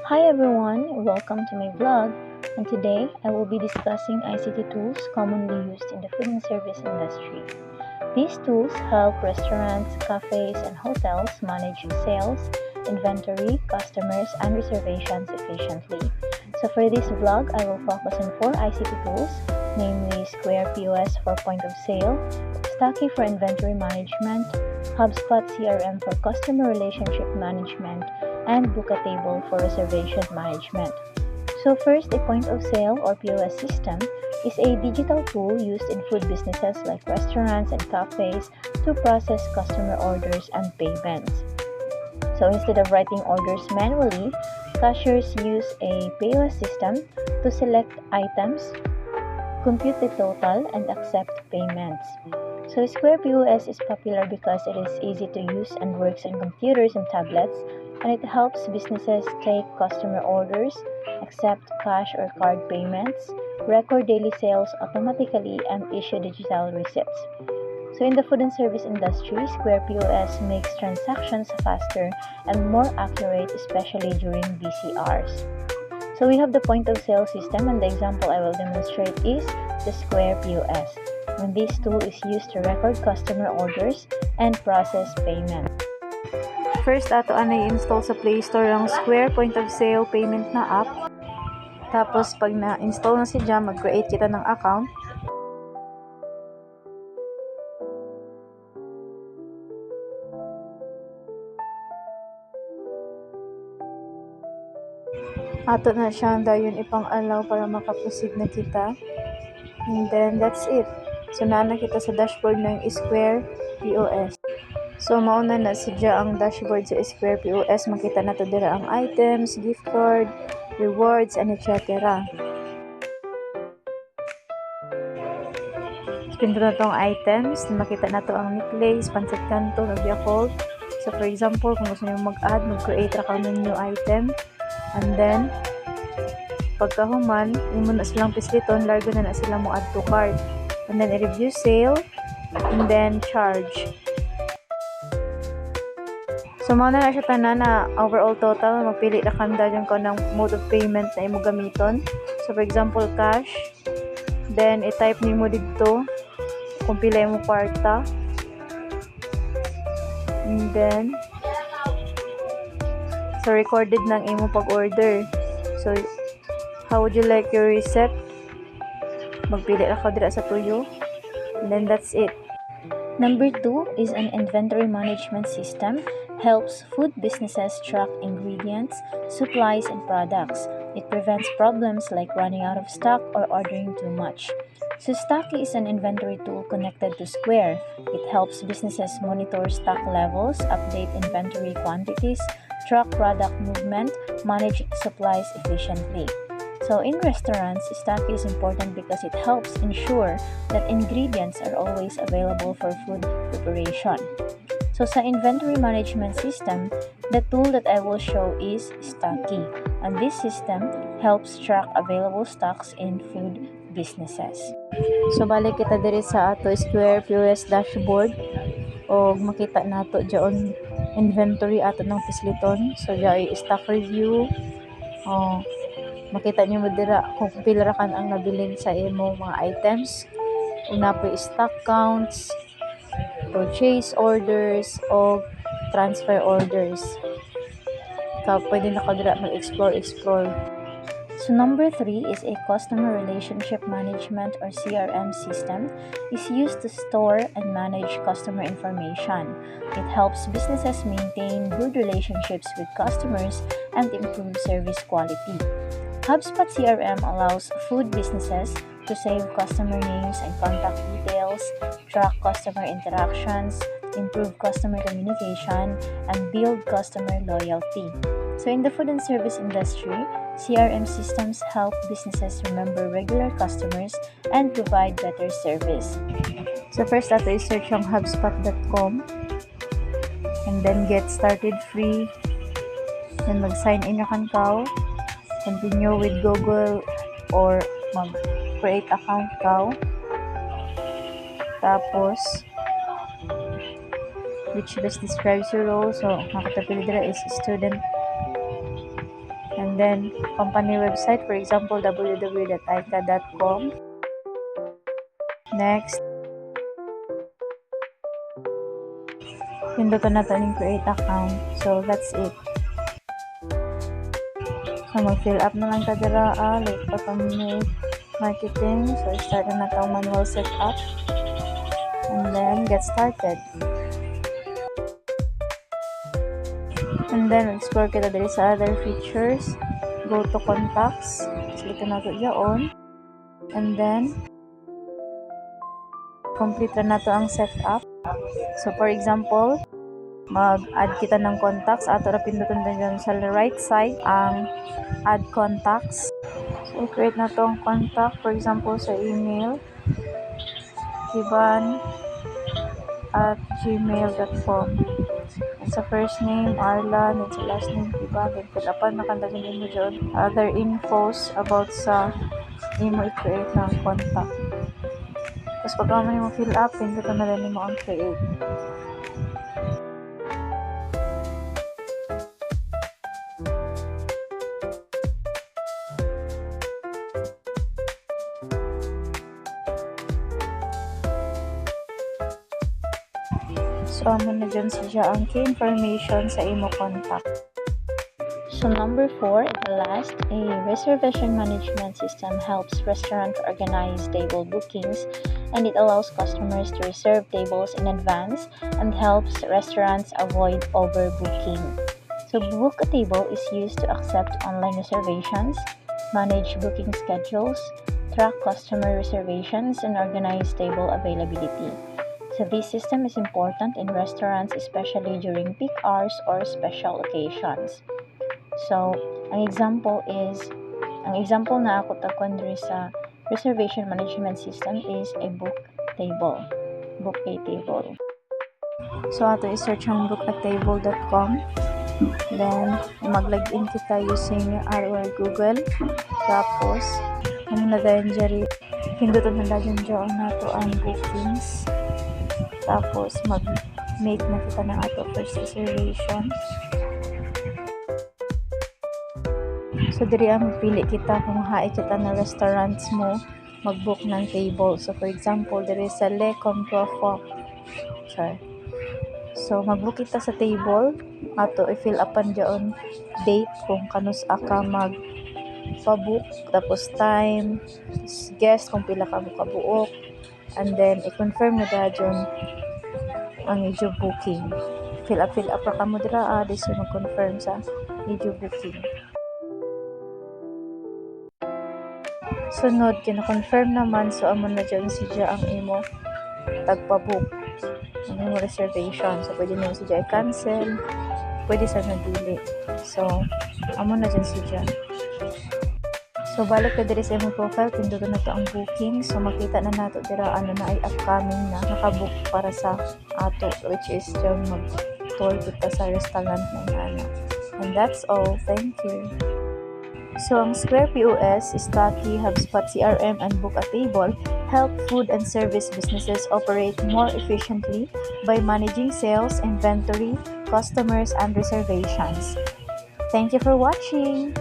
Hi everyone, welcome to my vlog, and today I will be discussing ICT tools commonly used in the food and service industry. These tools help restaurants, cafes, and hotels manage sales, inventory, customers, and reservations efficiently. So for this vlog, I will focus on 4 ICT tools, namely Square POS for point of sale, Stacky for inventory management, HubSpot CRM for customer relationship management, and Bookatable for reservation management. So first, a point of sale or POS system is a digital tool used in food businesses like restaurants and cafes to process customer orders and payments. So instead of writing orders manually, cashiers use a POS system to select items, compute the total, and accept payments. So Square POS is popular because it is easy to use and works on computers and tablets, and it helps businesses take customer orders, accept cash or card payments, record daily sales automatically, and issue digital receipts. So in the food and service industry, Square POS makes transactions faster and more accurate, especially during busy hours. So we have the point of sale system, and the example I will demonstrate is the Square POS. And this tool is used to record customer orders and process payment. First, ato na i-install sa Play Store ang Square Point of Sale Payment na app. Tapos, pag na-install na siya, mag-create kita ng account. Ato na siya dayon ipang-allow para makaproceed na kita. And then, that's it. So, na kita sa dashboard ng Square POS. So, mauna na siya ang dashboard sa Square POS. Makita na to dira ang items, gift card, rewards, and etc. Pinto na tong items. Makita na to ang necklace, pancit canton, or Yakult. So, for example, kung gusto nyo mag-add, mag-create ra ka ng new item. And then, pagkahuman, imo na silang pisliton, largo na sila mo add to cart. And then, i-review sale, and then charge. So, muna na siya tanan na overall total. Magpili na kanda yung ng mode of payment na imo gamiton. So, for example, cash. Then, i-type ni mo dito kung pila mo kwarta. And then, so, recorded ng imo pag-order. So, how would you like your receipt? Magpili na ka dira sa tuyo. And then, that's it. Number 2 is an inventory management system. Helps food businesses track ingredients, supplies, and products. It prevents problems like running out of stock or ordering too much. So Stacky is an inventory tool connected to Square. It helps businesses monitor stock levels, update inventory quantities, track product movement, manage supplies efficiently. So in restaurants, Stacky is important because it helps ensure that ingredients are always available for food preparation. So sa inventory management system, the tool that I will show is Stacky, and this system helps track available stocks in food businesses. So balik kita diri sa ato Square POS dashboard o makita nato diyon inventory ato ng pisliton. So diay stock review. Makita niyo mo dira kung pila ra kan ang nabilin sa imong mga items. Una po stock counts, purchase orders, o transfer orders. Pwede na ka dira mag-explore. So number 3 is a customer relationship management or CRM system. Is used to store and manage customer information. It helps businesses maintain good relationships with customers and improve service quality. HubSpot CRM allows food businesses to save customer names and contact details, track customer interactions, improve customer communication, and build customer loyalty. So in the food and service industry, CRM systems help businesses remember regular customers and provide better service. So first, ato i-search ang hubspot.com and then get started free. Then mag-sign in na kan kao. Continue with Google or mag-create account kao. Tapos, which best describes your role. So, makatapili dira is student. And And then, company website, for example, www.ica.com. Next, pindutan natin yung create account. So, that's it. So, mag-fill up na lang ka dira, like automate marketing. So, start na natin manual setup. And then, get started. And then, explore kita diri sa other features. Go to contacts. Select na ito dyan. And then, complete na ito ang setup. So, for example, mag-add kita ng contacts. Ato na pindutan na dyan sa right side ang add contacts. So, create na itong contact. For example, sa email, kiban@gmail.com. And sa first name, Arlan. And sa last name, Kiban. Then, fill upan, nakandagin din mo dyan. Other infos about sa imo i-create ng contact. Tapos, pag mo fill up, pindutan na rin mo ang create. So, amo na dyan siya ang key information sa imo contact. So, number 4, the last, a reservation management system helps restaurants organize table bookings, and it allows customers to reserve tables in advance and helps restaurants avoid overbooking. So, Book a Table is used to accept online reservations, manage booking schedules, track customer reservations, and organize table availability. So this system is important in restaurants, especially during peak hours or special occasions. So, ang example na ako tagkuan diri sa reservation management system is a book a table. So, ato i-search ang bookatable.com. Then, mag-login kita using our Google. Tapos, ano na dahil dyan, pindutan na dahil dyan nato ang bookings. Tapos, mag-make na kita ng ato first reservation. So, diri ang pili kita kung hae kita na restaurants mo mag-book ng table. So, for example, diri sa Le Comprofo. So, mag-book kita sa table. Ato, i-fill upan dyan date kung kanus ka mag-pabook. Tapos, time. Guest kung pila ka mo kabuok. And then, i-confirm na dyan ang iyong booking. Fill up ra ka mo dira, this yung mag-confirm sa iyong booking. Sunod, kina-confirm naman, so amo na dyan siya ang imo tagpa-book. Ang imo reservation. So, pwede nyo siya i-cancel. Pwede sa nagdili. So, amo na dyan siya. So, balik na diri sa imong profile, pindutan na to ang booking. So, makita na nato dira ano na ay upcoming na nakabook para sa ato, which is dyan mag-tour kita sa restaurant ng ana. And that's all. Thank you. So, ang Square POS, Stocky, HubSpot CRM, and Book a Table help food and service businesses operate more efficiently by managing sales, inventory, customers, and reservations. Thank you for watching.